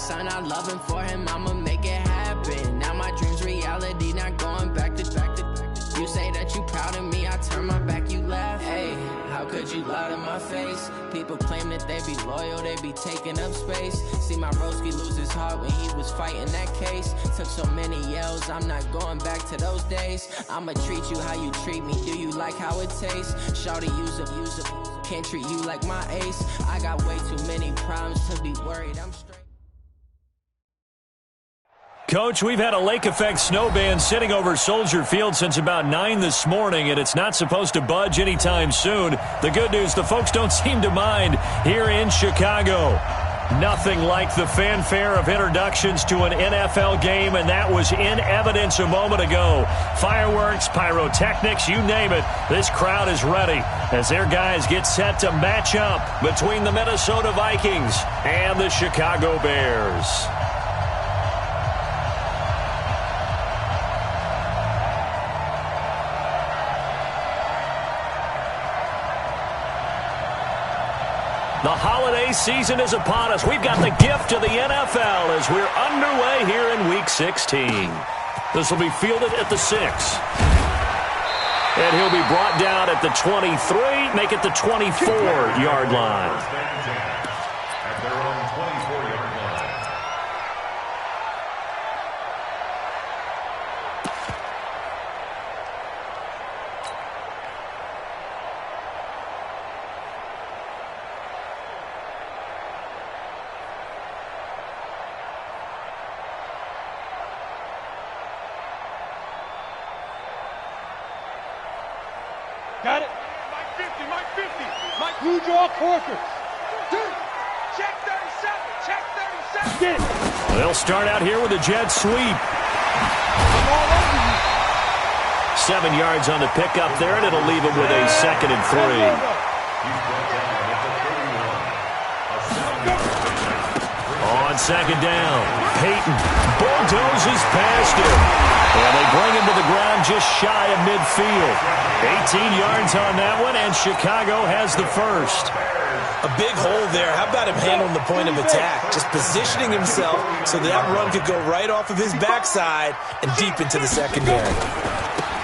son, I love him for him, I'ma make it happen. Now my dream's reality, not going back to. You say that you proud of me, I turn my back, you laugh. Hey, how could you lie to my face? People claim that they be loyal, they be taking up space. See my broski lose his heart when he was fighting that case. Took so many yells, I'm not going back to those days. I'ma treat you how you treat me, do you like how it tastes? Shawty, use up, can't treat you like my ace. I got way too many problems to be worried, I'm straight. Coach, we've had a lake effect snow band sitting over Soldier Field since about 9 this morning, and it's not supposed to budge anytime soon. The good news, the folks don't seem to mind here in Chicago. Nothing like the fanfare of introductions to an NFL game, and that was in evidence a moment ago. Fireworks, pyrotechnics, you name it. This crowd is ready as their guys get set to match up between the Minnesota Vikings and the Chicago Bears. The holiday season is upon us. We've got the gift of the NFL as we're underway here in Week 16. This will be fielded at the 6. And he'll be brought down at the 23, make it the 24-yard line. At their own 24-yard line. Got it. Mike 50, Mike 50. Mike, who draw quarters? Check 37, check 37. Get it. They'll start out here with a jet sweep. I'm all over you. 7 yards on the pickup there, and it'll leave him with a 2nd and 3. On 2nd down, Peyton bulldozes past him. And they bring him to the ground just shy of midfield. 18 yards on that one, and Chicago has the first. A big hole there. How about him handling the point of attack? Just positioning himself so that run could go right off of his backside and deep into the secondary.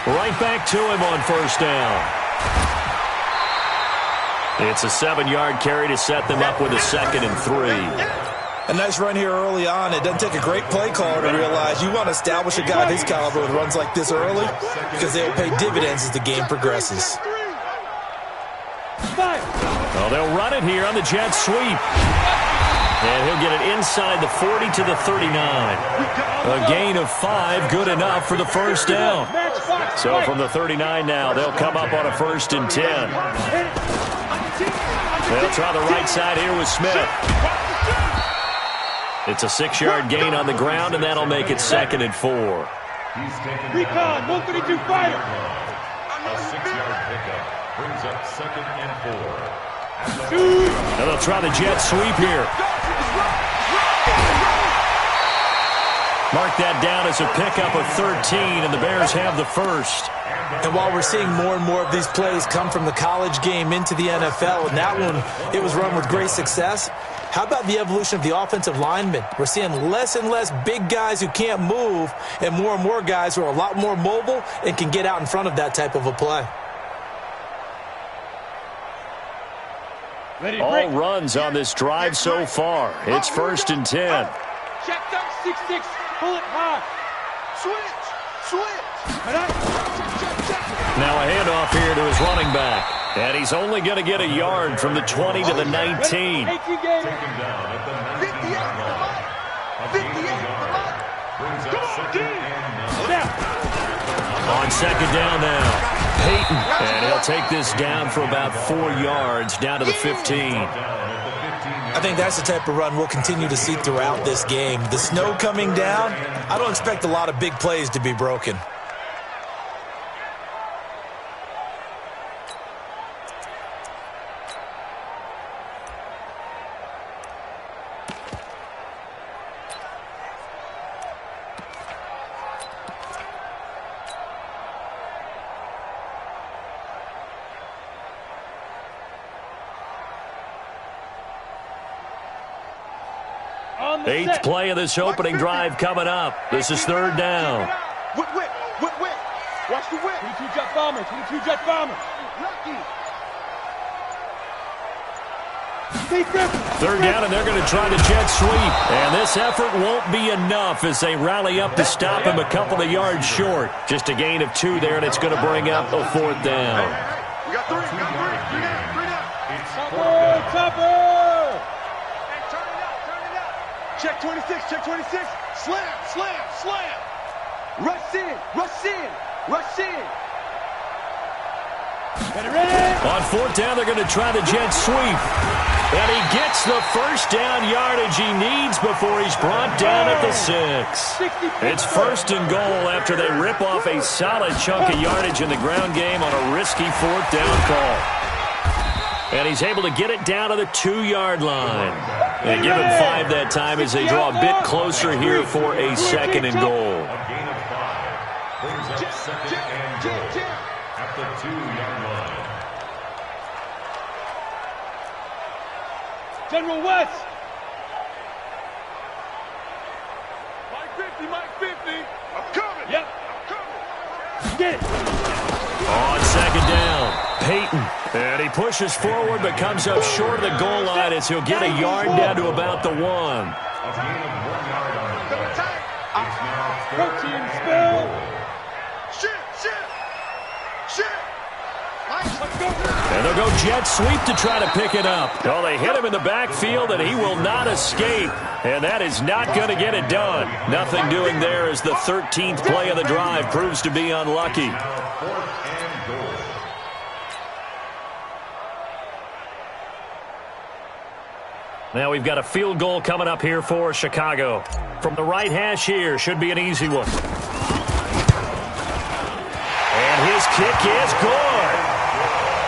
Right back to him on 1st down. It's a 7-yard carry to set them up with a 2nd and 3. A nice run here early on. It doesn't take a great play caller to realize you want to establish a guy of his caliber with runs like this early because they will pay dividends as the game progresses. Well, they'll run it here on the jet sweep. And he'll get it inside the 40 to the 39. A gain of 5, good enough for the 1st down. So from the 39 now, they'll come up on a 1st and 10. They'll try the right side here with Smith. It's a 6-yard gain on the ground, and that'll make it 2nd and 4. Recon, 132 fighter. A 6-yard pickup brings up 2nd and 4. And they'll try the jet sweep here. Mark that down as a pickup of 13, and the Bears have the first. And while we're seeing more and more of these plays come from the college game into the NFL, and that one, it was run with great success, how about the evolution of the offensive linemen? We're seeing less and less big guys who can't move and more guys who are a lot more mobile and can get out in front of that type of a play. All runs on this drive so far. It's 1st and 10. Check 6-6, pull it high. Switch. Now a handoff here to his running back. And he's only going to get a yard from the 20 to the 19. Taken down at the 19-yard line. Brings up 2nd and 9. On 2nd down now, Peyton. And he'll take this down for about 4 yards, down to the 15. I think that's the type of run we'll continue to see throughout this game. The snow coming down, I don't expect a lot of big plays to be broken. On Eighth play of this opening drive coming up. This is third down. Whip. Watch the whip. 22 jet bombers. 22 jet bombers. Lucky. Third down, and they're going to try the jet sweep. And this effort won't be enough as they rally up to stop him a couple of yards short. Just a gain of 2 there, and it's going to bring up a fourth down. We got 3. Three down. Topper. Hey, turn it up. Check 26. Slam. Rush in. On fourth down, they're going to try the jet sweep. And he gets the first down yardage he needs before he's brought down at the 6. It's first and goal after they rip off a solid chunk of yardage in the ground game on a risky fourth down call. And he's able to get it down to the 2-yard line. And give him 5 that time as they draw a bit closer here for a second and goal. A gain of 5. Brings up second and goal at the 2-yard line. General West. Mike 50. I'm coming. Yep. I'm coming. Get it. On second down, Peyton. And he pushes forward but comes up short of the goal line as he'll get a yard down to about the 1. A gain of 1 yard on the play. It's now Protein spill. Shit. Let's go. And they'll go jet sweep to try to pick it up. Well, they hit him in the backfield, and he will not escape. And that is not going to get it done. Nothing doing there as the 13th play of the drive proves to be unlucky. Fourth and goal. Now we've got a field goal coming up here for Chicago. From the right hash here, should be an easy one. And his kick is good.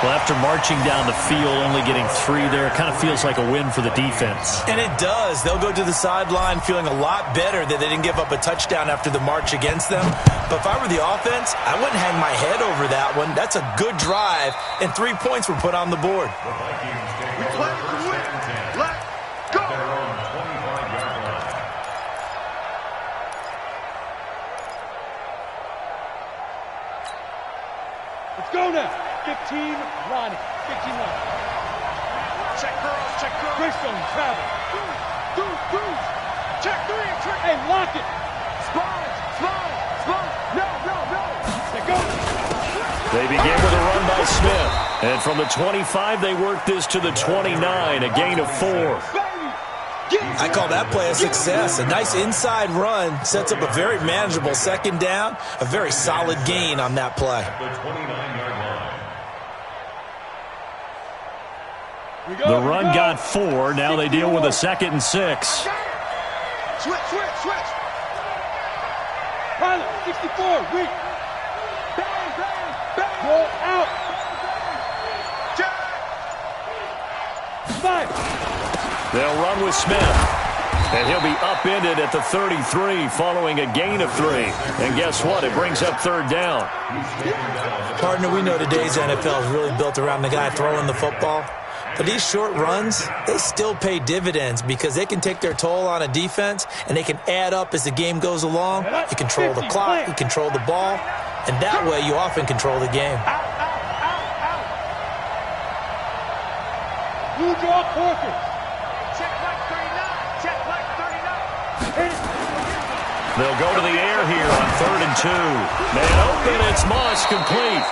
Well, after marching down the field, only getting 3 there, it kind of feels like a win for the defense. And it does. They'll go to the sideline feeling a lot better that they didn't give up a touchdown after the march against them. But if I were the offense, I wouldn't hang my head over that one. That's a good drive, and 3 points were put on the board. The Vikings take over first and 10. Let's go. At their own 25-yard line. Let's go now. 15 Ronnie. Check girls. Christian travel. Goose. Check 3. Hey, lock it. Spine. No. Let's go. They begin with a run by Smith. And from the 25, they work this to the 29, a gain of 4. I call that play a success. A nice inside run sets up a very manageable second down. A very solid gain on that play. The 29-yard line. The run got 4. Now they deal with a 2nd and 6. Switch. Pilot, 64, weak. Bang. Roll out. 5. They'll run with Smith. And he'll be upended at the 33 following a gain of 3. And guess what? It brings up third down. Partner, we know today's NFL is really built around the guy throwing the football. But these short runs, they still pay dividends because they can take their toll on a defense, and they can add up as the game goes along. You control the clock, you control the ball, and that way you often control the game. Blue draw Corkers. Check like 39. Check like 39. They'll go to the air here on 3rd and 2. Man open, it's Moss complete.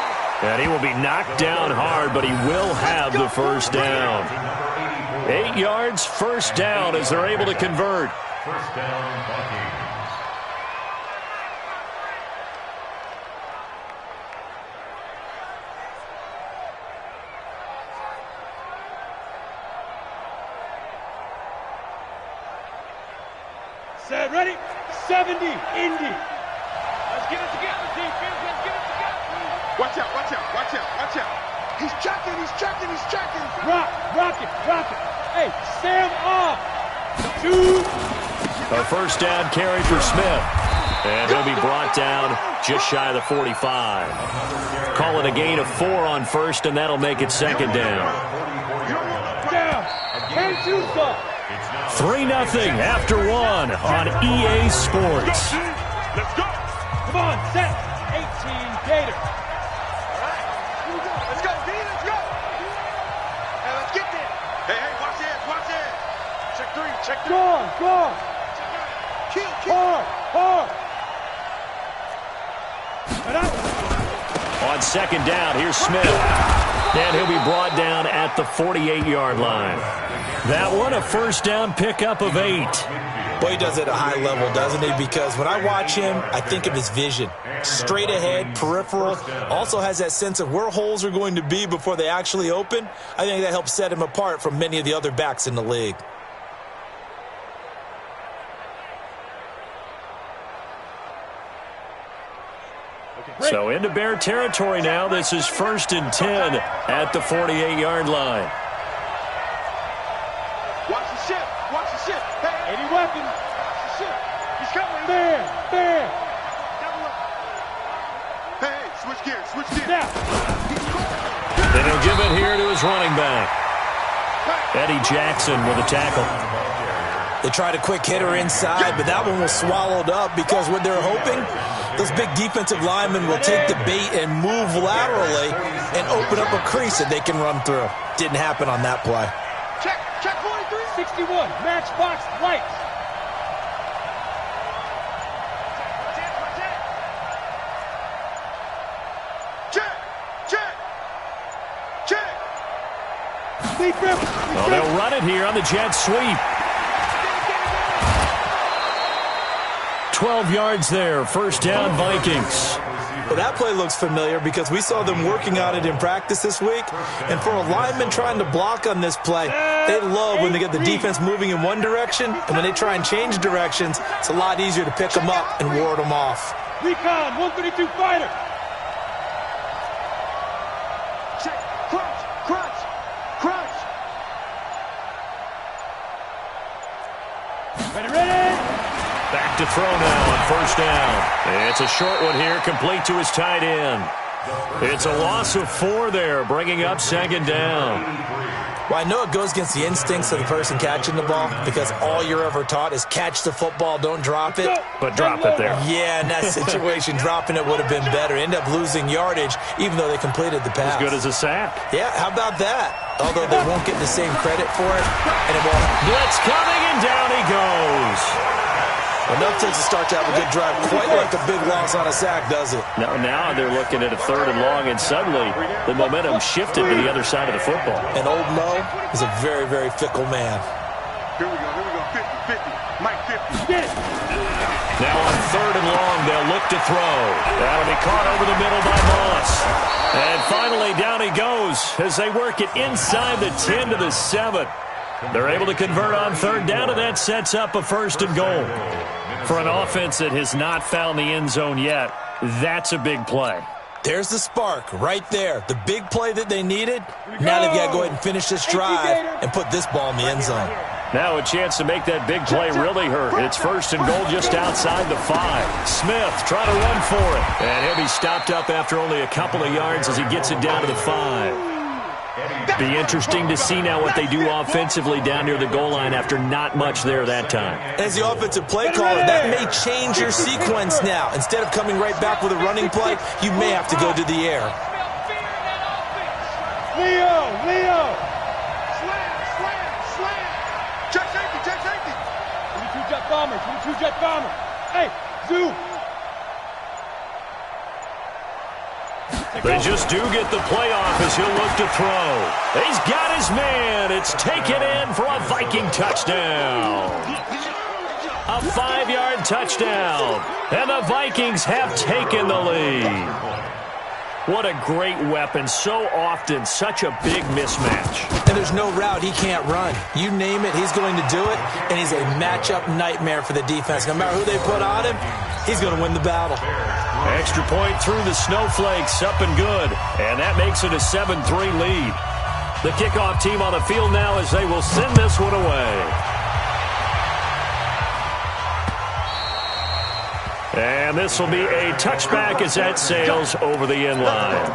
And he will be knocked down hard, but he will have the first down. 8 yards, first down as they're able to convert. First down, Vikings. Set, ready? 70, Indy. Let's get it together, defense. Let's get it together. Watch out. He's checking. Rock it. Hey, Sam off. 2. A first down carry for Smith. And he'll be brought down just shy of the 45. Call it a gain of 4 on first, and that'll make it second down. Down. Can't do so. 3-0 after one on EA Sports. Let's go. Come on, set. 18 Gator. All right. Here we go. Let's go, D. Let's go. Hey, let's get there. Hey, watch this. Watch this. Check three. Check three. Go on. Kill. Hard. On second down, here's Smith. And he'll be brought down at the 48-yard line. That one, a first down pickup of 8. Boy, he does it at a high level, doesn't he? Because when I watch him, I think of his vision. Straight ahead, peripheral. Also has that sense of where holes are going to be before they actually open. I think that helps set him apart from many of the other backs in the league. So into Bear territory now. This is 1st and 10 at the 48-yard line. Watch the ship. Hey, any weapon. Watch the ship. He's coming. Bear. Double up. Hey, switch gears. Now. And he'll give it here to his running back. Eddie Jackson with a tackle. They tried a quick hitter inside, but that one was swallowed up because what they're hoping, those big defensive linemen will take the bait and move laterally and open up a crease that they can run through. Didn't happen on that play. Check 43. 61. Matchbox lights. Check. Well, they'll run it here on the jet sweep. 12 yards there. First down, Vikings. Well, that play looks familiar because we saw them working on it in practice this week. And for a lineman trying to block on this play, they love when they get the defense moving in one direction. And when they try and change directions, it's a lot easier to pick them up and ward them off. Recon, 132 fighter. Check. Crunch. Ready. Back to throw now on first down. It's a short one here, complete to his tight end. It's a loss of 4 there, bringing up second down. Well, I know it goes against the instincts of the person catching the ball because all you're ever taught is catch the football, don't drop it. But drop it there. Yeah, in that situation, dropping it would have been better. End up losing yardage, even though they completed the pass. As good as a sack. Yeah, how about that? Although they won't get the same credit for it, and it won't. Blitz coming, and down he goes. Enough to start to have a good drive, quite like a big loss on a sack, does it? Now they're looking at a 3rd and long, and suddenly the momentum shifted to the other side of the football. And old Mo is a very, very fickle man. Here we go. 50. Mike 50. Get it. Now on 3rd and long, they'll look to throw. That'll be caught over the middle by Moss. And finally, down he goes as they work it inside the 10 to the 7. They're able to convert on 3rd down, and that sets up a 1st and goal. For an offense that has not found the end zone yet, that's a big play. There's the spark right there. The big play that they needed. Now they've got to go ahead and finish this drive and put this ball in the end zone. Now a chance to make that big play really hurt. It's 1st and goal just outside the 5. Smith trying to run for it. And he'll be stopped up after only a couple of yards as he gets it down to the 5. Be interesting to see now what they do offensively down near the goal line after not much there that time. As the offensive play caller, that may change your sequence now. Instead of coming right back with a running play, you may have to go to the air. Leo. Slam. Check safety. 22 jet bomber. Hey, zoom. They just do get the play off as he'll look to throw. He's got his man. It's taken in for a Viking touchdown. A 5-yard touchdown. And the Vikings have taken the lead. What a great weapon. So often, such a big mismatch. And there's no route he can't run. You name it, he's going to do it. And he's a matchup nightmare for the defense. No matter who they put on him, he's going to win the battle. Extra point through the snowflakes, up and good. And that makes it a 7-3 lead. The kickoff team on the field now as they will send this one away. And this will be a touchback as that sails over the end line.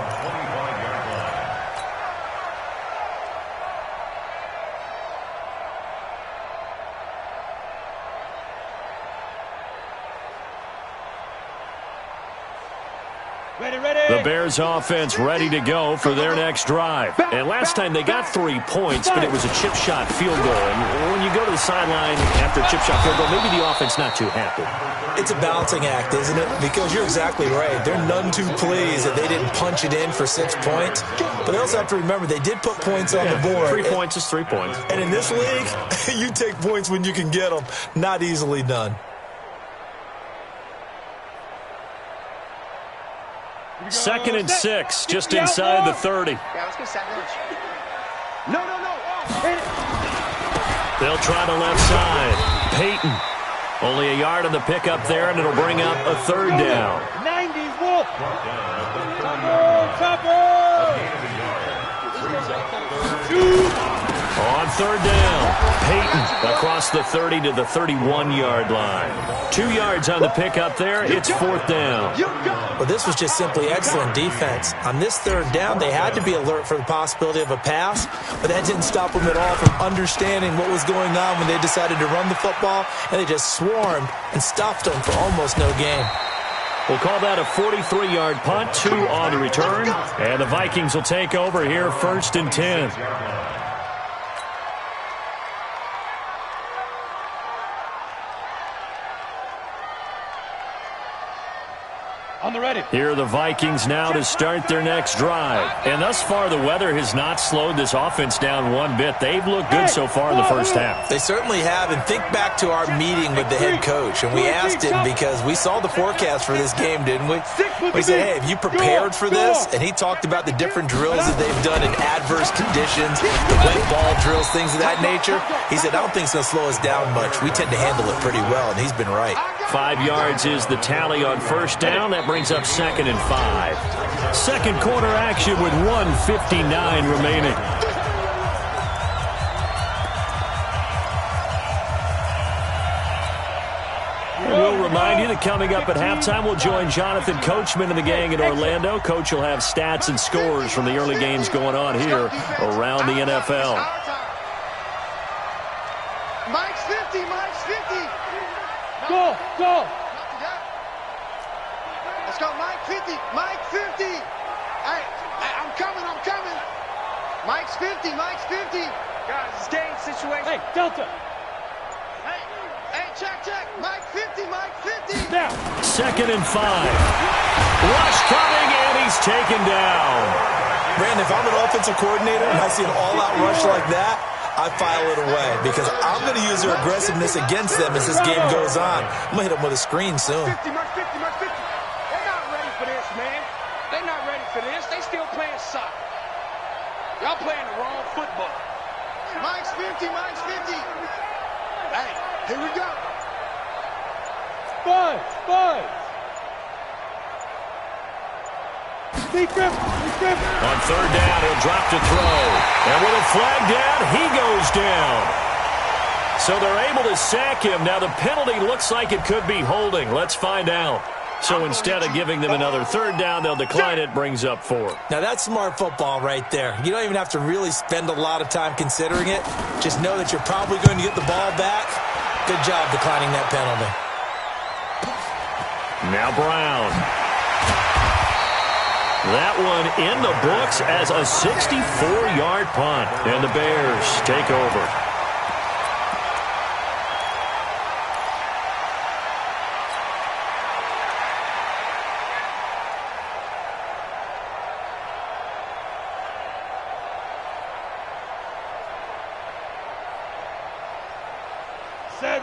The Bears offense ready to go for their next drive. And last time they got 3 points, but it was a chip shot field goal. And when you go to the sideline after a chip shot field goal, maybe the offense not too happy. It's a balancing act, isn't it? Because you're exactly right. They're none too pleased that they didn't punch it in for 6 points. But they also have to remember they did put points on the board. 3 points is 3 points. And in this league, you take points when you can get them. Not easily done. 2nd and 6, just inside the 30. Yeah, let's go sandwich. No. They'll try the left side. Peyton. Only a yard on the pickup there, and it'll bring up a 3rd down. 90s, Wolf. On 3rd down, Peyton across the 30 to the 31-yard line. 2 yards on the pickup there. It's 4th down. Well, this was just simply excellent defense. On this 3rd down, they had to be alert for the possibility of a pass, but that didn't stop them at all from understanding what was going on when they decided to run the football, and they just swarmed and stuffed them for almost no gain. We'll call that a 43-yard punt, 2 on the return, and the Vikings will take over here 1st and 10. On the ready. Here are the Vikings now to start their next drive. And thus far, the weather has not slowed this offense down one bit. They've looked good so far in the first half. They certainly have. And think back to our meeting with the head coach. And we asked him because we saw the forecast for this game, didn't we? We said, hey, have you prepared for this? And he talked about the different drills that they've done in adverse conditions, the wet ball drills, things of that nature. He said, I don't think it's going to slow us down much. We tend to handle it pretty well, and he's been right. 5 yards is the tally on 1st down. That brings up 2nd and 5. Second quarter action with 1:59 remaining. We'll remind you that coming up at halftime, we'll join Jonathan Coachman and the gang in Orlando. Coach will have stats and scores from the early games going on here around the NFL. Mike's 50, Mike's 50. Go. Let's go, Mike 50, Mike 50. Hey, I'm coming. Mike's 50, Mike's 50. Guys, it's game situation. Hey, Delta. Hey, check. Mike 50, Mike 50. Now. 2nd and 5. Rush coming, and he's taken down. Brandon, if I'm an offensive coordinator and I see an all-out rush like that, I file it away because I'm going to use their aggressiveness against them as this game goes on. I'm going to hit them with a screen soon. 50, Mike 50. They're not ready for this, man. They're not ready for this. They still playing soccer. Y'all playing the wrong football. Mike's 50, Mike's 50. Hey, here we go. Buzz. Deep grip. On 3rd down, he'll drop to throw. And with a flag down, he goes down. So they're able to sack him. Now the penalty looks like it could be holding. Let's find out. So instead of giving them another 3rd down, they'll decline it, brings up 4. Now that's smart football right there. You don't even have to really spend a lot of time considering it. Just know that you're probably going to get the ball back. Good job declining that penalty. Now Brown. That one in the books as a 64-yard punt. And the Bears take over.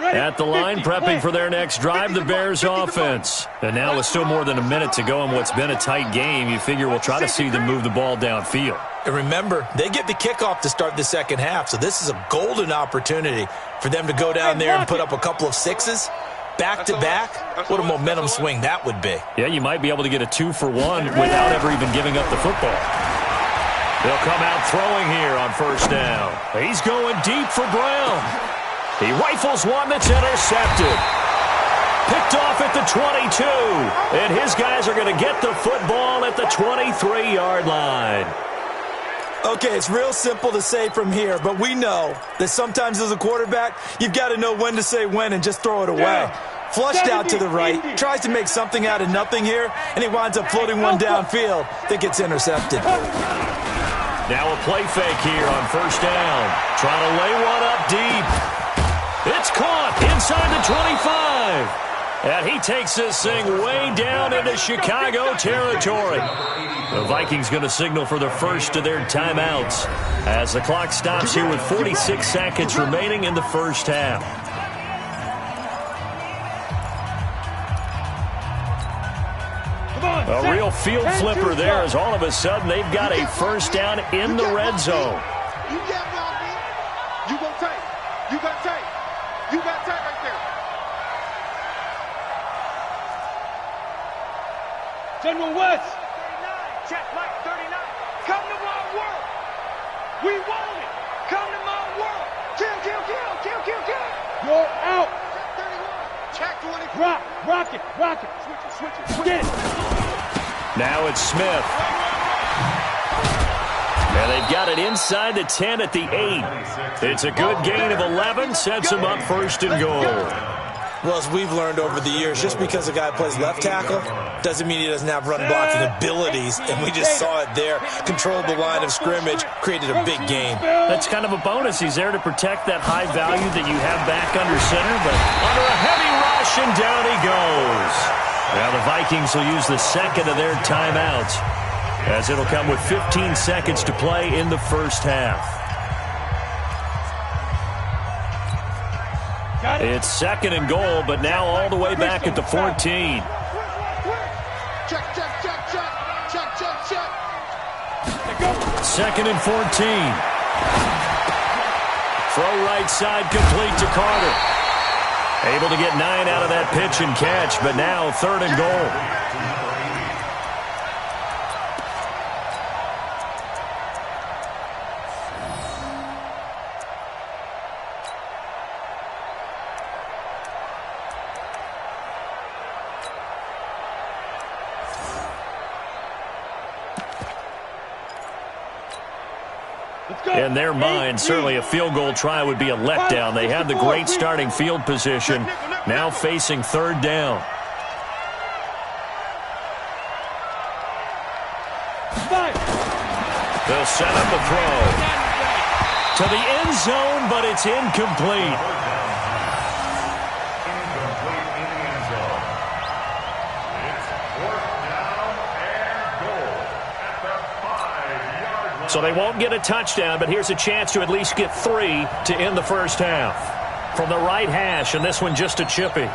At the line, prepping for their next drive, the Bears offense. And now with still more than a minute to go in what's been a tight game, you figure we'll try to see them move the ball downfield. And remember, they get the kickoff to start the second half, so this is a golden opportunity for them to go down there and put up a couple of sixes back-to-back. What a momentum swing that would be. Yeah, you might be able to get a 2-for-1 without ever even giving up the football. They'll come out throwing here on 1st down. He's going deep for Brown. He rifles one that's intercepted. Picked off at the 22. And his guys are going to get the football at the 23-yard line. Okay, it's real simple to say from here, but we know that sometimes as a quarterback, you've got to know when to say when and just throw it away. Flushed out to the right, tries to make something out of nothing here, and he winds up floating one downfield that gets intercepted. Now a play fake here on first down. Trying to lay one up deep. It's caught inside the 25. And he takes this thing way down into Chicago territory. The Vikings going to signal for the first of their timeouts as the clock stops here with 46 seconds remaining in the first half. A real field flipper there as all of a sudden they've got a first down in the red zone. You got Robbie. You gonna take. You got take. You got take right there. General West. 39. Check right 39. Come to my world. We want it. Come to my world. Kill, kill, kill, kill, kill, kill. You're out. Check 31. Check 20. Rocket. Switch it. Get it. Now it's Smith. And they've got it inside the 10 at the 8. It's a good gain of 11, sets them up first and goal. Well, as we've learned over the years, just because a guy plays left tackle doesn't mean he doesn't have run-blocking abilities, and we just saw it there. Controlled the line of scrimmage, created a big gain. That's kind of a bonus. He's there to protect that high value that you have back under center, but under a heavy rush, and down he goes. Now the Vikings will use the second of their timeouts, as it'll come with 15 seconds to play in the first half. It's second and goal, but now all the way back at the 14. Check. Second and 14. Throw right side complete to Carter. Able to get 9 out of that pitch and catch, but now third and goal. In their mind, certainly a field goal try would be a letdown. They had the great starting field position, now facing third down. They'll set up a throw to the end zone, but it's incomplete. So they won't get a touchdown, but here's a chance to at least get 3 to end the first half. From the right hash, and this one just a chippy.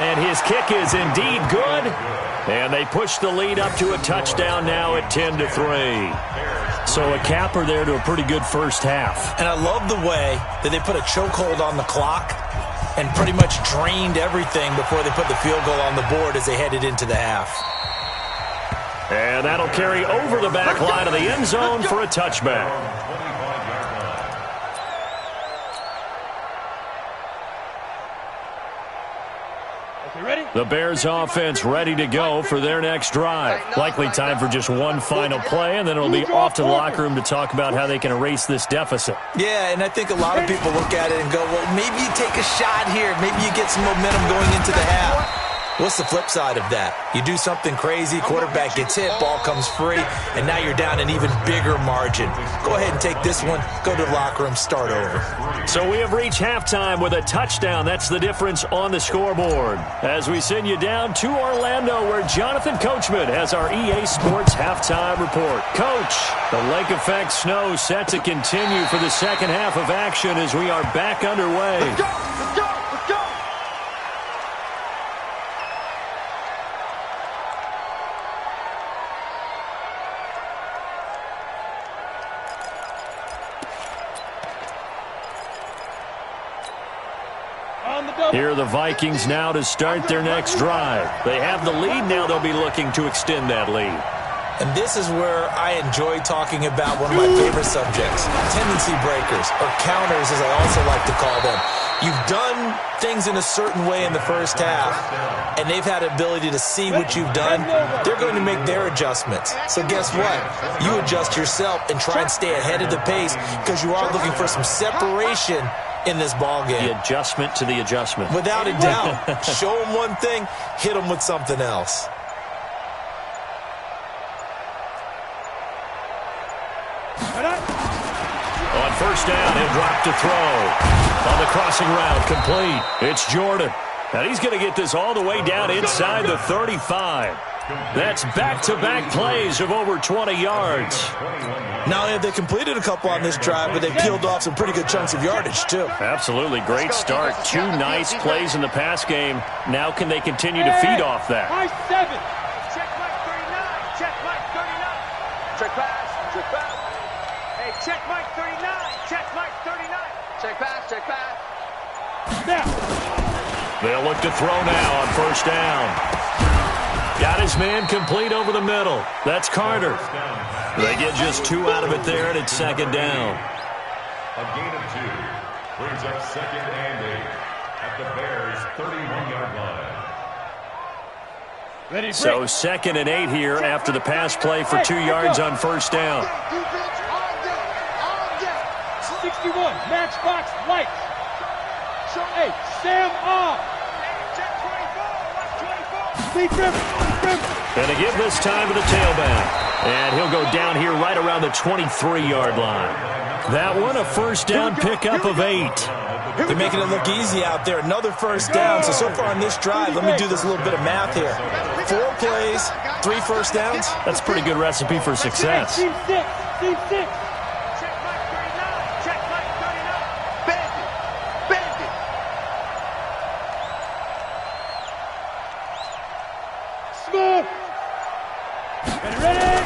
And his kick is indeed good. And they push the lead up to a touchdown now at 10-3. So a capper there to a pretty good first half. And I love the way that they put a chokehold on the clock and pretty much drained everything before they put the field goal on the board as they headed into the half. And that'll carry over the back line of the end zone for a touchback. The Bears offense ready to go for their next drive. Likely time for just one final play, and then it'll be off to the locker room to talk about how they can erase this deficit. Yeah, and I think a lot of people look at it and go, well, maybe you take a shot here. Maybe you get some momentum going into the half. What's the flip side of that? You do something crazy, quarterback gets hit, ball comes free, and now you're down an even bigger margin. Go ahead and take this one, go to the locker room, start over. So we have reached halftime with a touchdown. That's the difference on the scoreboard. As we send you down to Orlando, where Jonathan Coachman has our EA Sports halftime report. Coach, the lake effect snow set to continue for the second half of action as we are back underway. Let's go! Let's go! Let's go! Here are the Vikings now to start their next drive. They have the lead. Now they'll be looking to extend that lead. And this is where I enjoy talking about one of my favorite subjects, tendency breakers, or counters as I also like to call them. You've done things in a certain way in the first half, and they've had the ability to see what you've done. They're going to make their adjustments. So guess what? You adjust yourself and try and stay ahead of the pace because you are looking for some separation in this ball game. The adjustment to the adjustment. Without a doubt. Show them one thing, hit them with something else. On first down, he'll drop to throw. On the crossing route, complete. It's Jordan. And he's going to get this all the way down inside the 35. That's back-to-back plays of over 20 yards. Not only have they completed a couple on this drive, but they peeled off some pretty good chunks of yardage, too. Absolutely. Great start. 2 nice plays in the pass game. Now can they continue to feed off that? High 7. Check Mike 39. Check Mike 39. Check pass. Check pass. Hey, check Mike 39. Check Mike 39. Check pass. Check pass. Now. They'll look to throw now on first down. Got his man complete over the middle. That's Carter. They get just 2 out of it there, and it's second down. A gain of 2 brings up second and 8 at the Bears' 31-yard line. Ready, So second and 8 here after the pass play for 2 yards on first down. 61, matchbox lights. Hey, Sam on. Lead River. And to give this time to the tailback. And he'll go down here right around the 23-yard line. That one, a first down pickup of 8. They're making it look easy out there. Another first down. So far on this drive, let me do this little bit of math here. 4 plays, 3 first downs. That's a pretty good recipe for success. Team 6. Team 6. Check Mike 39. Check Mike 39. Bandit. Bandit. Smooth. Ready.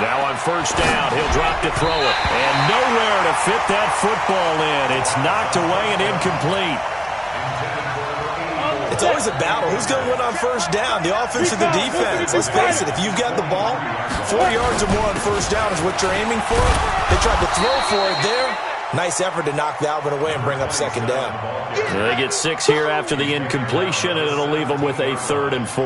Now on first down, he'll drop to throw it. And nowhere to fit that football in. It's knocked away and incomplete. It's always a battle. Who's going to win on first down, the offense or the defense? Let's face it, if you've got the ball, 4 yards or more on first down is what you're aiming for. They tried to throw for it there. Nice effort to knock that one away and bring up second down. They get 6 here after the incompletion, and it'll leave them with a 3rd and 4.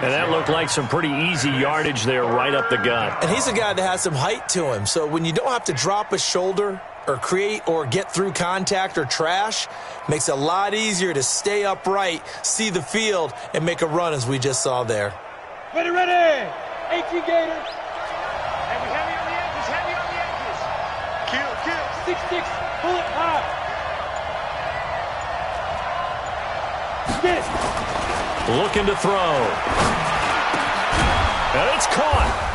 And that looked like some pretty easy yardage there right up the gut. And he's a guy that has some height to him, so when you don't have to drop a shoulder or create or get through contact or trash, makes it a lot easier to stay upright, see the field, and make a run as we just saw there. Ready. 18 Gators. Heavy on the edges. Heavy on the edges. Kill. 6-6. Bullet high. Get it. Looking to throw. And it's caught.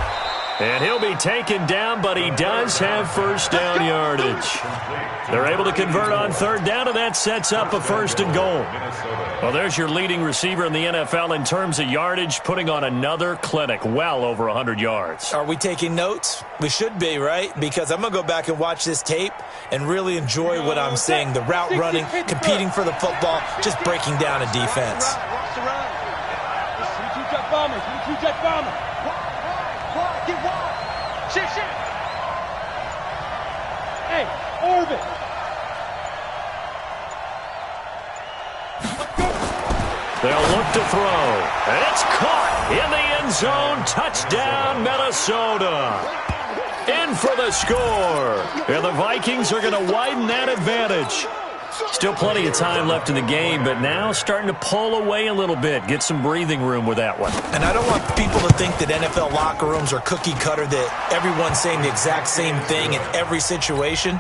And he'll be taken down, but he does have first down yardage. They're able to convert on 3rd down, and that sets up a 1st and goal. Well, there's your leading receiver in the NFL in terms of yardage, putting on another clinic, well over 100 yards. Are we taking notes? We should be, right? Because I'm going to go back and watch this tape and really enjoy what I'm seeing. The route running, competing for the football, just breaking down a defense. Watch the run. 2-jet bomber. 2-jet bomber. Get wide. Shit. Hey, orbit. They'll look to throw. And it's caught in the end zone. Touchdown, Minnesota. In for the score. And the Vikings are going to widen that advantage. Still plenty of time left in the game, but now starting to pull away a little bit. Get some breathing room with that one. And I don't want people to think that NFL locker rooms are cookie cutter, that everyone's saying the exact same thing in every situation.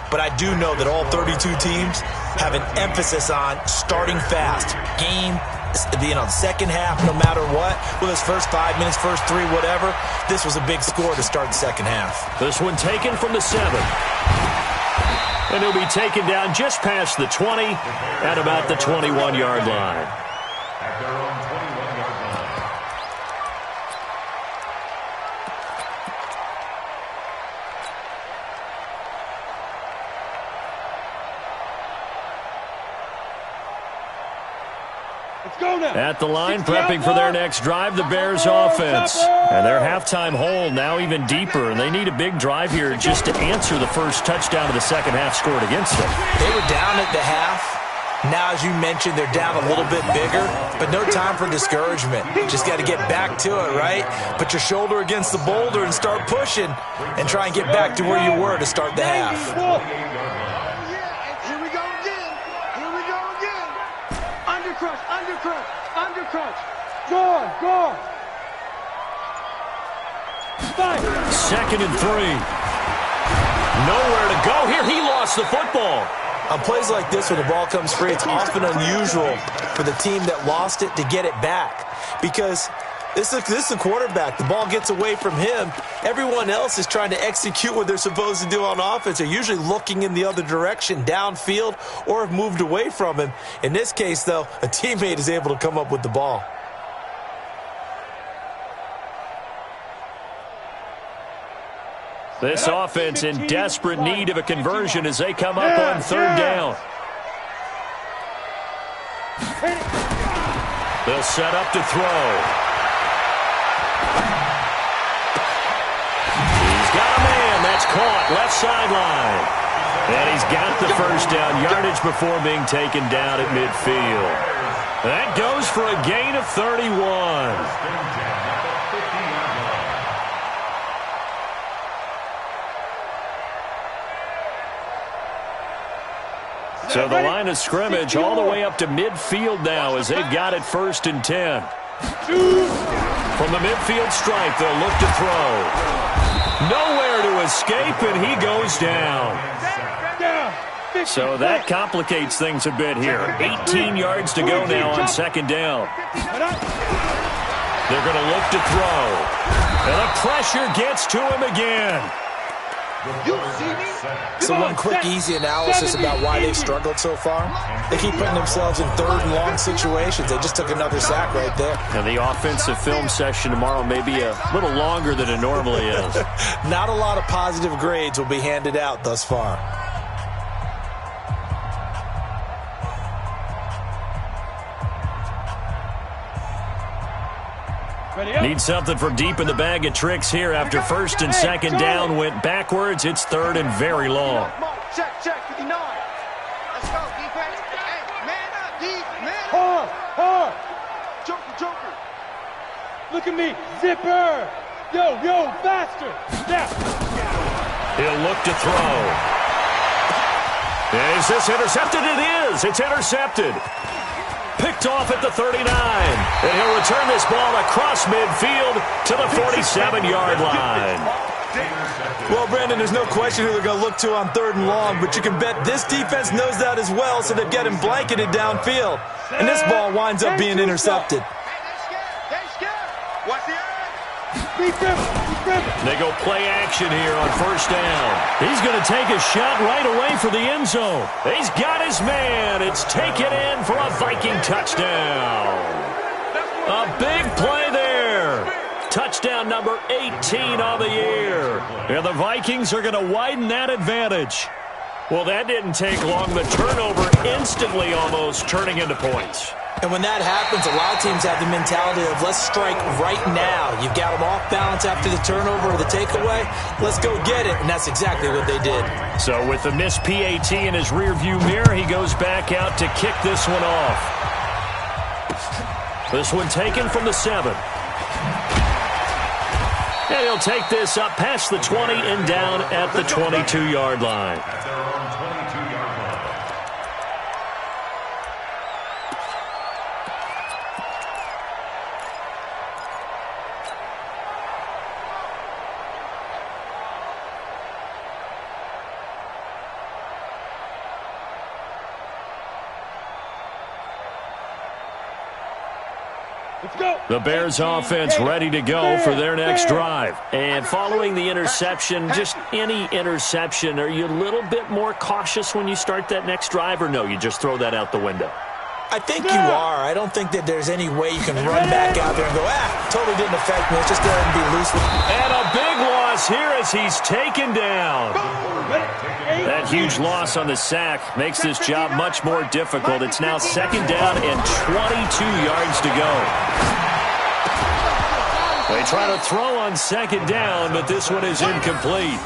But I do know that all 32 teams have an emphasis on starting fast. Game, second half, no matter what. Whether it's first 5 minutes, first 3, whatever. This was a big score to start the second half. This one taken from the 7. And he'll be taken down just past the 20 at about the 21-yard line. At their own 21-yard line. Let's go. At the line, prepping for their next drive, the Bears offense. And their halftime hole now even deeper, and they need a big drive here just to answer the first touchdown of the second half scored against them. They were down at the half. Now, as you mentioned, they're down a little bit bigger, but no time for discouragement. Just got to get back to it, right? Put your shoulder against the boulder and start pushing and try and get back to where you were to start the half. Here we go again. Here we go again. Undercrush, undercrush, undercrush. Go. 2nd and 3. Nowhere to go here. He lost the football. On plays like this, when the ball comes free, it's often unusual for the team that lost it to get it back. Because this is the quarterback. The ball gets away from him. Everyone else is trying to execute what they're supposed to do on offense. They're usually looking in the other direction, downfield, or have moved away from him. In this case, though, a teammate is able to come up with the ball. This offense in desperate need of a conversion as they come up on 3rd down. They'll set up to throw. He's got a man. That's caught. Left sideline. And he's got the first down. Yardage before being taken down at midfield. That goes for a gain of 31. So the line of scrimmage all the way up to midfield now as they've got it 1st and 10. From the midfield stripe, they'll look to throw. Nowhere to escape, and he goes down. So that complicates things a bit here. 18 yards to go now on 2nd down. They're going to look to throw. And the pressure gets to him again. So one quick, easy analysis about why they've struggled so far. They keep putting themselves in 3rd and long situations. They just took another sack right there. And the offensive film session tomorrow may be a little longer than it normally is. Not a lot of positive grades will be handed out thus far. Need something for deep in the bag of tricks here after 1st and 2nd down went backwards. It's 3rd and very long. Check, 59. Let's go, defense. Hey, man up, man up. Hard. Joker. Look at me, zipper. Yo, faster. Now. He'll look to throw. Is this intercepted? It is. It's intercepted. Picked off at the 39. And he'll return this ball across midfield to the 47-yard line. Well, Brandon, there's no question who they're going to look to on 3rd and long, but you can bet this defense knows that as well, so they've got him blanketed downfield. And this ball winds up being intercepted. They scared. What's the They go play action here on 1st down. He's going to take a shot right away for the end zone. He's got his man. It's taken in for a Viking touchdown. A big play there. Touchdown number 18 on the year. And the Vikings are going to widen that advantage. Well, that didn't take long. The turnover instantly almost turning into points. And when that happens, a lot of teams have the mentality of let's strike right now. You've got them off balance after the turnover or the takeaway. Let's go get it. And that's exactly what they did. So with the missed PAT in his rearview mirror, he goes back out to kick this one off. This one taken from the 7. And he'll take this up past the 20 and down at the 22-yard line. The Bears offense ready to go for their next drive. And following the interception, just any interception, are you a little bit more cautious when you start that next drive, or no, you just throw that out the window? I think you are. I don't think that there's any way you can run back out there and go, totally didn't affect me. It's just there and be loose. And a big loss here as he's taken down. That huge loss on the sack makes this job much more difficult. It's now 2nd down and 22 yards to go. They try to throw on 2nd down, but this one is incomplete.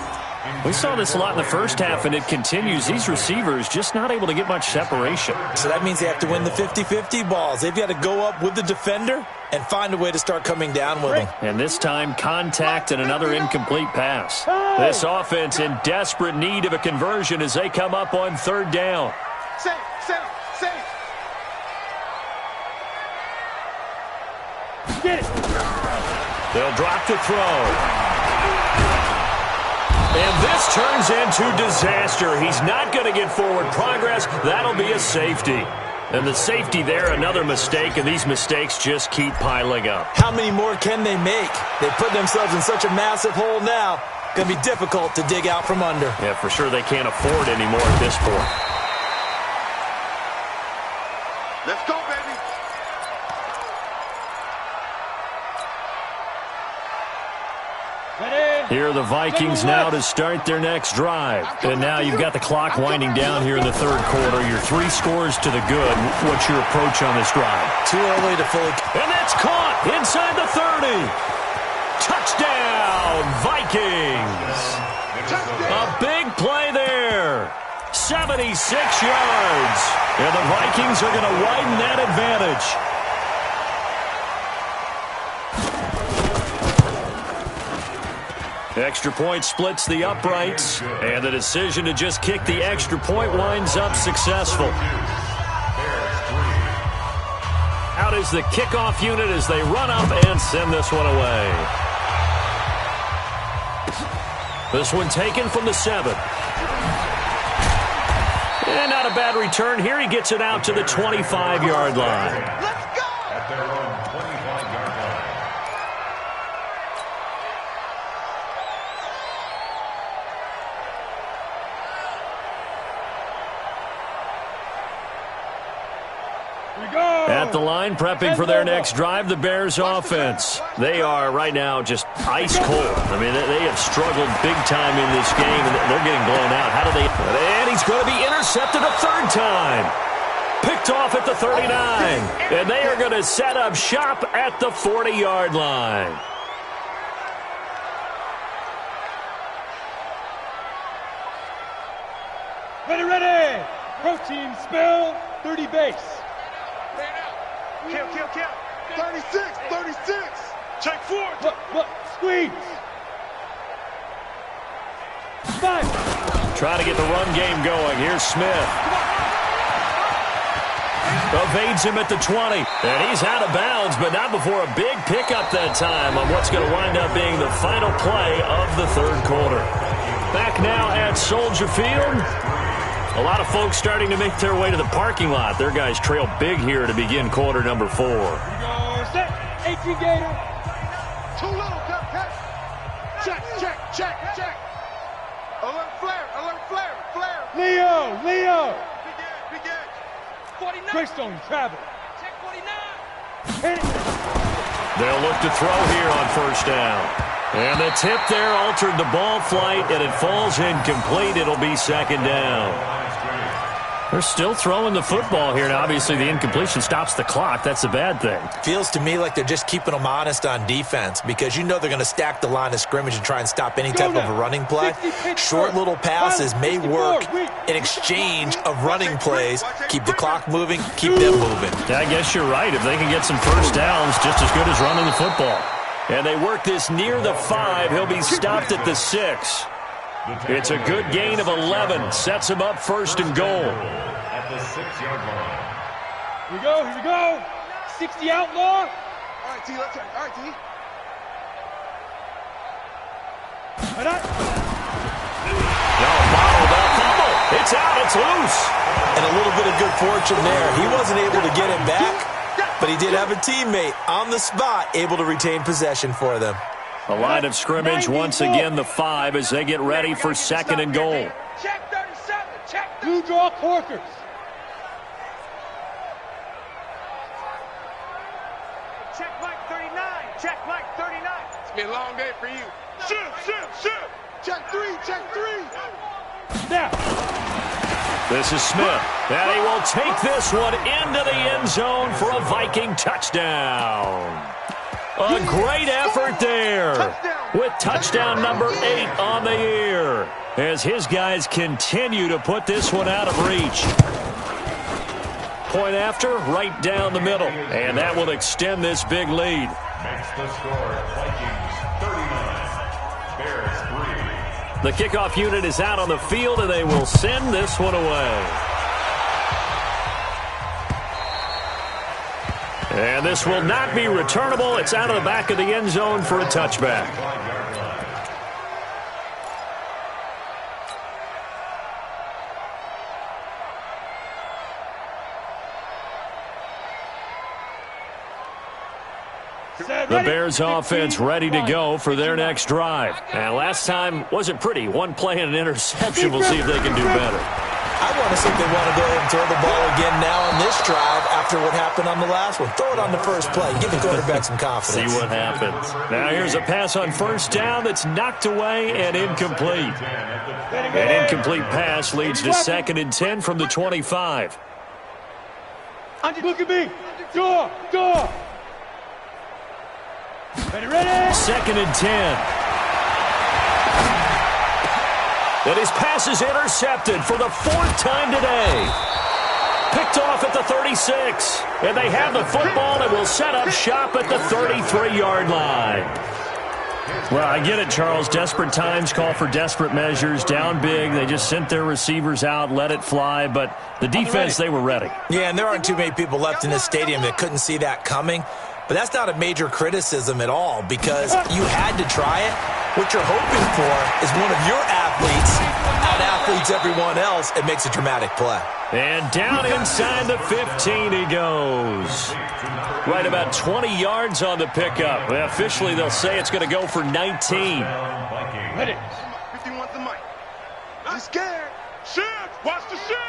We saw this a lot in the first half, and it continues. These receivers just not able to get much separation. So that means they have to win the 50-50 balls. They've got to go up with the defender and find a way to start coming down with them. And this time, contact and another incomplete pass. This offense in desperate need of a conversion as they come up on 3rd down. Safe. Get it. They'll drop the throw. And this turns into disaster. He's not going to get forward progress. That'll be a safety. And the safety there, another mistake, and these mistakes just keep piling up. How many more can they make? They put themselves in such a massive hole now. Going to be difficult to dig out from under. Yeah, for sure they can't afford any more at this point. Let's go, baby. Here are the Vikings now to start their next drive. And now you've got the clock winding down here in the 3rd quarter. Your 3 scores to the good. What's your approach on this drive? Too early to fully... And that's caught inside the 30. Touchdown, Vikings. A big play there. 76 yards. And the Vikings are going to widen that advantage. Extra point splits the uprights, and the decision to just kick the extra point winds up successful. Out is the kickoff unit as they run up and send this one away. This one taken from the 7. And not a bad return here. He gets it out to the 25-yard line. Let's go! At their own 25-yard line. At the line, prepping for their next drive, the Bears offense. They are right now just ice cold. I mean, they have struggled big time in this game, and they're getting blown out. How do they... And he's going to be intercepted a 3rd time. Picked off at the 39. And they are going to set up shop at the 40-yard line. Ready. Protein spill, 30 base. Kill. 36. Check 4. Look, squeeze. 5. Trying to get the run game going. Here's Smith. Evades him at the 20. And he's out of bounds, but not before a big pickup that time on what's going to wind up being the final play of the 3rd quarter. Back now at Soldier Field. A lot of folks starting to make their way to the parking lot. Their guys trail big here to begin quarter number 4. Here we go. Set. 18 Gator. Too little, cut. Check. Alert flare. Leo. Begin. 49. Greystone, travel. Check 49. Hit it. They'll look to throw here on 1st down. And the tip there altered the ball flight, and it falls incomplete. It'll be 2nd down. They're still throwing the football here. Now, obviously, the incompletion stops the clock. That's a bad thing. Feels to me like they're just keeping them honest on defense because you know they're going to stack the line of scrimmage and try and stop any type of a running play. Short little passes may work in exchange of running plays. Keep the clock moving, keep them moving. I guess you're right. If they can get some 1st downs, just as good as running the football. And they work this near the 5. He'll be stopped at the 6. It's a good gain of 11. Sets him up 1st and goal. At the 6-yard line. Here we go. 60 outlaw. All right, T, let's turn. All right, T. Bottled up fumble. It's out. It's loose. And a little bit of good fortune there. He wasn't able to get it back, but he did have a teammate on the spot able to retain possession for them. A line of scrimmage once again, the 5, as they get ready for 2nd and goal. Check 37. Blue draw Corkers. Check Mike 39. Check Mike 39. It's been a long day for you. Shift. Check 3. Snap. This is Smith, and he will take this one into the end zone for a Viking touchdown. A great effort there with touchdown number 8 on the year as his guys continue to put this one out of reach. Point after, right down the middle, and that will extend this big lead. Makes the score Vikings 39, Bears 3. The kickoff unit is out on the field, and they will send this one away. And this will not be returnable. It's out of the back of the end zone for a touchback. The Bears offense ready to go for their next drive. And last time wasn't pretty. One play and an interception. We'll see if they can do better. I want to see if they want to go ahead and throw the ball again now on this drive after what happened on the last one. Throw it on the first play. Give the quarterback some confidence. See what happens. Now here's a pass on first down that's knocked away and incomplete. An incomplete pass leads to 2nd and 10 from the 25. Look at me. Door. Ready. 2nd and 10. And his pass is intercepted for the 4th time today. Picked off at the 36. And they have the football and will set up shop at the 33-yard line. Well, I get it, Charles. Desperate times call for desperate measures. Down big. They just sent their receivers out, let it fly. But the defense, they were ready. Yeah, and there aren't too many people left in this stadium that couldn't see that coming. But that's not a major criticism at all because you had to try it. What you're hoping for is one of your athletes out-athletes everyone else and makes a dramatic play. And down inside the 15 he goes. Right about 20 yards on the pickup. Well, officially, they'll say it's going to go for 19. Ready. 51's the mic. He's scared. Shift. Watch the shift.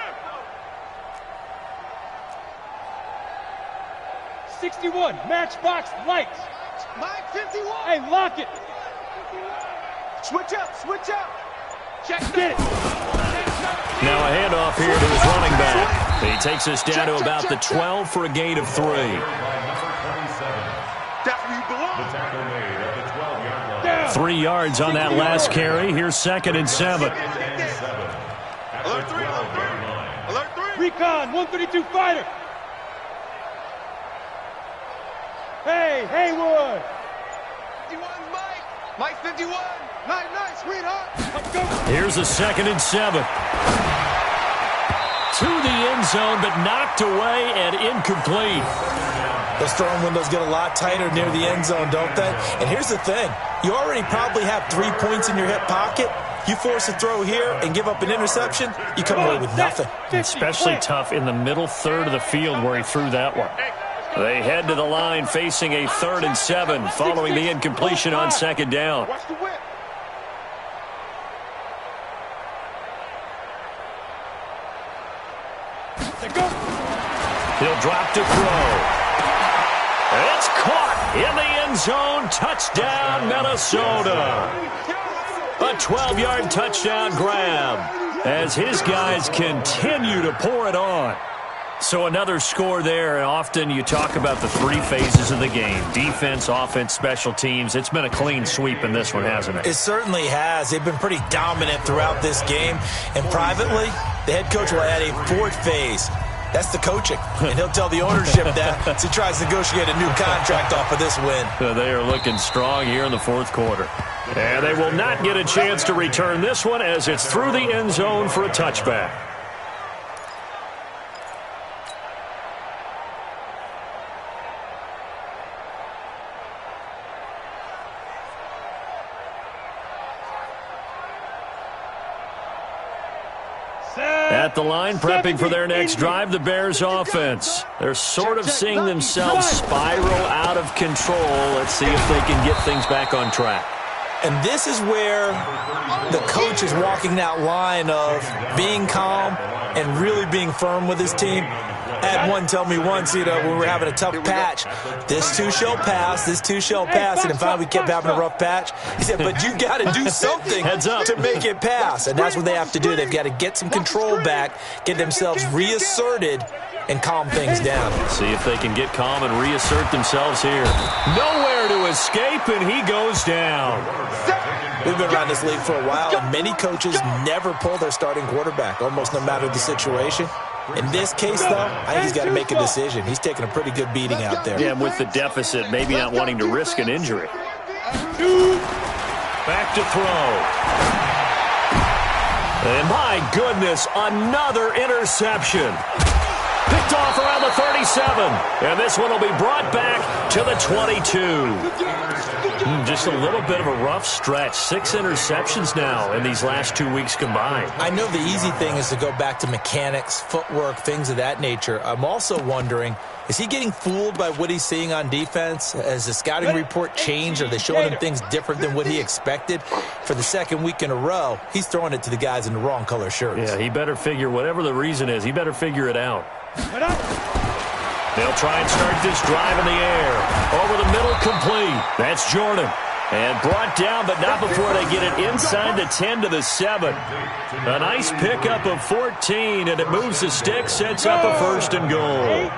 61, matchbox lights. Mike 51. Hey, lock it. Switch up. Check it. Now a handoff here to his running back. He takes us down to about the 12 for a gain of 3. That's where you belong. The tackle made at the 12-yard line. 3 yards on that last carry. Here's 2nd and 7. Alert 3. Recon, 132 fighter. Hey, Haywood. 51, Mike 51. Night, sweetheart. Let's go. Here's a 2nd and 7. To the end zone, but knocked away and incomplete. Those throwing windows get a lot tighter near the end zone, don't they? And here's the thing. You already probably have 3 points in your hip pocket. You force a throw here and give up an interception, you come away with nothing. Especially tough in the middle third of the field where he threw that one. They head to the line facing a 3rd and 7 following the incompletion on 2nd down. Watch the whip. He'll drop to throw. It's caught in the end zone. Touchdown, Minnesota. A 12-yard touchdown grab as his guys continue to pour it on. So another score there, and often you talk about the 3 phases of the game. Defense, offense, special teams. It's been a clean sweep in this one, hasn't it? It certainly has. They've been pretty dominant throughout this game. And privately, the head coach will add a 4th phase. That's the coaching. And he'll tell the ownership that as he tries to negotiate a new contract off of this win. They are looking strong here in the 4th quarter. And they will not get a chance to return this one as it's through the end zone for a touchback. At the line, prepping for their next drive, the Bears offense. They're sort of seeing themselves spiral out of control. Let's see if they can get things back on track. And this is where the coach is walking that line of being calm and really being firm with his team. I had one tell me once, when we were having a tough patch, this too shall pass, this too shall pass, and finally we kept having a rough patch. He said, but you got to do something to make it pass, and that's what they have to do. They've got to get some control back, get themselves reasserted, and calm things down. See if they can get calm and reassert themselves here. Nowhere to escape, and he goes down. We've been around this league for a while, and many coaches never pull their starting quarterback, almost no matter the situation. In this case, though, I think he's got to make a decision. He's taking a pretty good beating out there. Yeah, and with the deficit, maybe not wanting to risk an injury. Back to throw. And my goodness, another interception. Picked off around the 37. And this one will be brought back to the 22. Just a little bit of a rough stretch. 6 interceptions now in these last 2 weeks combined. I know the easy thing is to go back to mechanics, footwork, things of that nature. I'm also wondering, is he getting fooled by what he's seeing on defense? Has the scouting report changed? Are they showing him things different than what he expected? For the second week in a row, he's throwing it to the guys in the wrong color shirts. Yeah, he better figure, whatever the reason is, he better figure it out. They'll try and start this drive in the air. Over the middle, complete. That's Jordan. And brought down, but not before they get it inside the 10 to the 7. A nice pickup of 14, and it moves the stick, sets up a 1st and goal.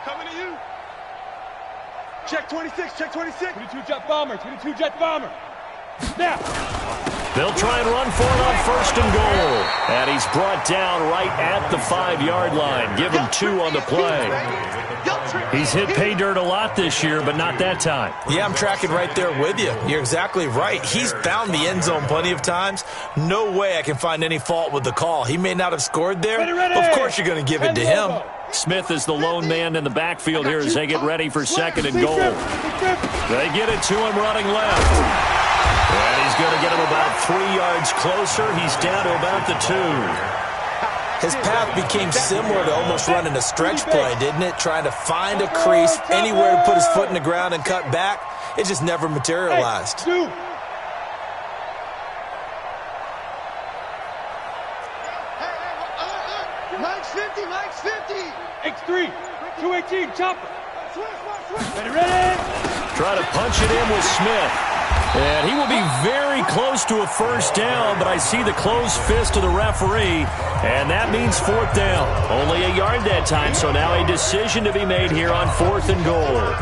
Coming to you. Check 26, check 26. 22 jet bomber, 22 jet bomber. Now. They'll try and run for it on 1st and goal. And he's brought down right at the 5-yard line. Give him 2 on the play. He's hit pay dirt a lot this year, but not that time. Yeah, I'm tracking right there with you. You're exactly right. He's found the end zone plenty of times. No way I can find any fault with the call. He may not have scored there. Of course you're going to give it to him. Smith is the lone man in the backfield here as they get ready for 2nd and goal. They get it to him running left. And he's going to get him about 3 yards closer. He's down to about the 2. His path became similar to almost running a stretch play, didn't it? Trying to find a crease, anywhere to put his foot in the ground and cut back. It just never materialized. Hey, Mike's 50, Mike's 50. X3, 218, chopper. Ready? Try to punch it in with Smith. And he will be very close to a 1st down, but I see the closed fist of the referee, and that means 4th down. Only a yard that time, so now a decision to be made here on 4th and goal.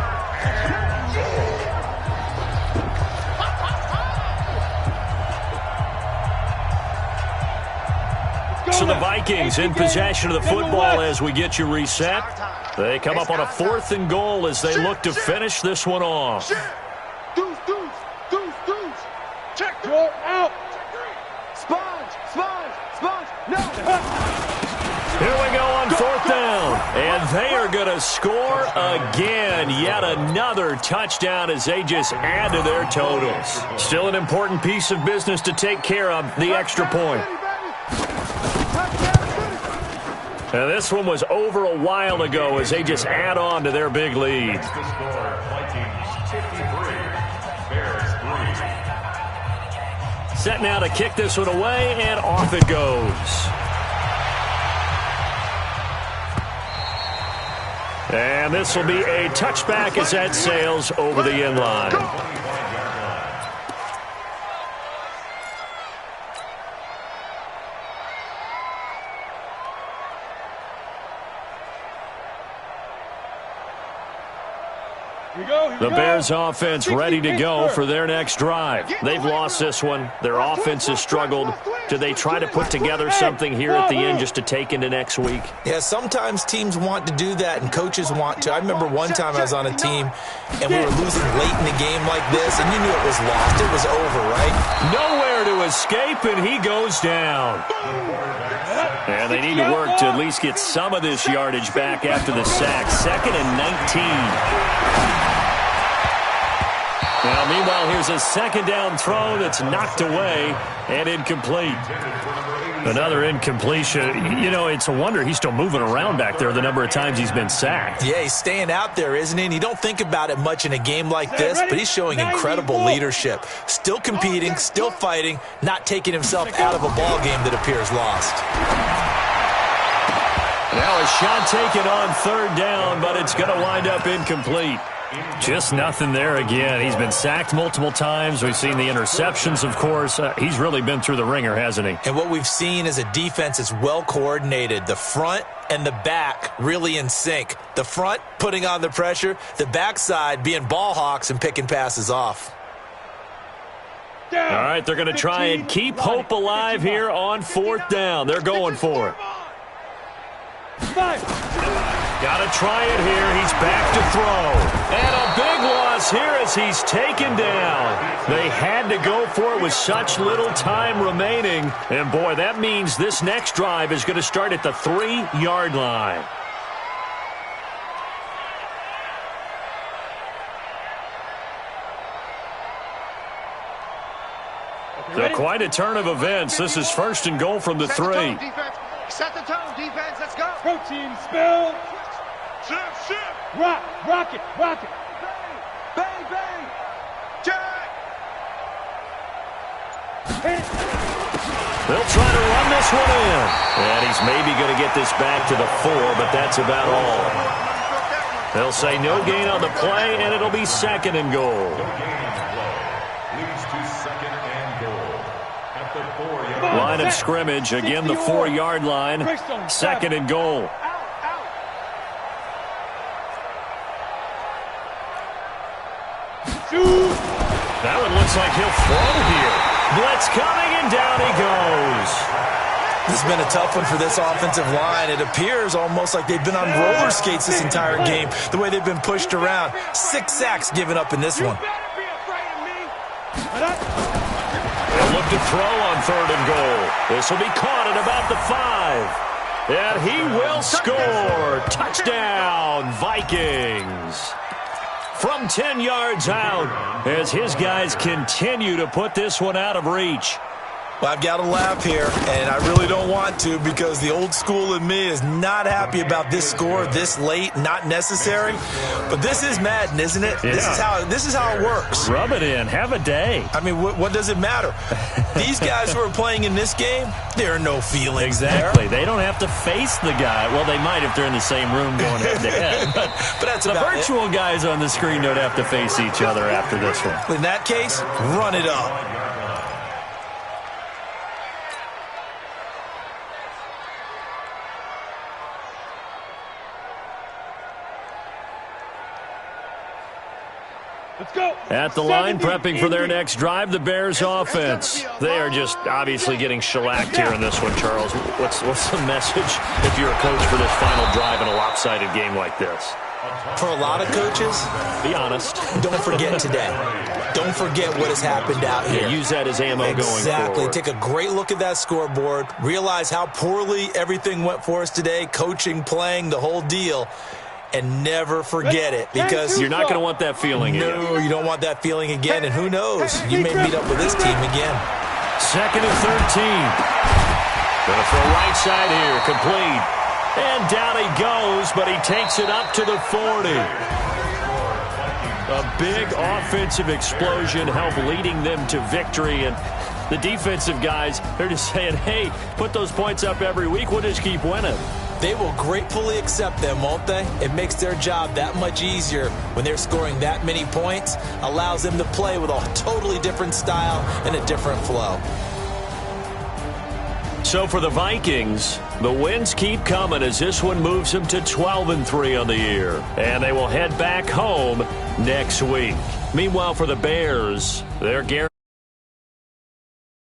So the Vikings in possession of the football as we get you reset. They come up on a 4th and goal as they look to finish this one off. Check. Go out. Sponge. No. Here we go on 4th down. And they are going to score again. Yet another touchdown as they just add to their totals. Still an important piece of business to take care of, the extra point. And this one was over a while ago as they just add on to their big lead. Set now to kick this one away, and off it goes. And this will be a touchback as that sails over the end line. The Bears offense ready to go for their next drive. They've lost this one. Their offense has struggled. Do they try to put together something here at the end just to take into next week? Yeah, sometimes teams want to do that and coaches want to. I remember one time I was on a team and we were losing late in the game like this and you knew it was lost. It was over, right? Nowhere to escape, and he goes down. And they need to work to at least get some of this yardage back after the sack. 2nd and 19. Now, meanwhile, here's a 2nd down throw that's knocked away and incomplete. Another incompletion. You know, it's a wonder he's still moving around back there the number of times he's been sacked. Yeah, he's staying out there, isn't he? And you don't think about it much in a game like this, but he's showing incredible leadership. Still competing, still fighting, not taking himself out of a ball game that appears lost. Now a shot taken on third down, but it's going to wind up incomplete. Just nothing there again. He's been sacked multiple times. We've seen the interceptions, of course. He's really been through the ringer, hasn't he? And what we've seen is a defense that's well coordinated. The front and the back really in sync. The front putting on the pressure, the backside being ball hawks and picking passes off. All right, they're going to try and keep hope alive here on fourth down. They're going for it. Got to try it here. He's back to throw. And a big loss here as he's taken down. They had to go for it with such little time remaining. And, boy, that means this next drive is going to start at the 3-yard line. So quite a turn of events. This is first and goal from the 3. Set the tone, defense. Let's go. Protein spill. Shift. Rock it. Bang, bang. Jack. They'll try to run this one in. And he's maybe going to get this back to the 4, but that's about all. They'll say no gain on the play, and it'll be second and goal. Line of scrimmage, again the 4-yard line, second and goal. That one looks like he'll throw here. Blitz coming, and down he goes. This has been a tough one for this offensive line. It appears almost like they've been on roller skates this entire game, the way they've been pushed around. 6 sacks given up in this one. They'll look to throw on third and goal. This will be caught at about the 5. And he will score. Touchdown, Vikings. From 10 yards out as his guys continue to put this one out of reach. Well, I've got to laugh here, and I really don't want to because the old school in me is not happy about this score this late, not necessary. But this is Madden, isn't it? Yeah. This is how it works. Rub it in. Have a day. I mean, what does it matter? These guys who are playing in this game, there are no feelings Exactly. there. They don't have to face the guy. Well, they might if they're in the same room going head-to-head. But that's the virtual guys on the screen don't have to face each other after this one. In that case, run it up. Let's go. At the line, prepping for their next drive, the Bears offense. They are just obviously getting shellacked here in this one, Charles. What's the message if you're a coach for this final drive in a lopsided game like this? For a lot of coaches, be honest. Don't forget today. Don't forget what has happened out here. Yeah, use that as ammo going forward. Exactly. Take a great look at that scoreboard. Realize how poorly everything went for us today. Coaching, playing, the whole deal. And never forget it, because you're not going to want that feeling again. No, you don't want that feeling again. And who knows? You may meet up with this team again. Second and 13. Going to throw right side here. Complete. And down he goes, but he takes it up to the 40. A big offensive explosion helped leading them to victory. And the defensive guys, they're just saying, hey, put those points up every week. We'll just keep winning. They will gratefully accept them, won't they? It makes their job that much easier when they're scoring that many points. Allows them to play with a totally different style and a different flow. So for the Vikings, the wins keep coming as this one moves them to 12-3 on the year. And they will head back home next week. Meanwhile, for the Bears, they're guaranteed.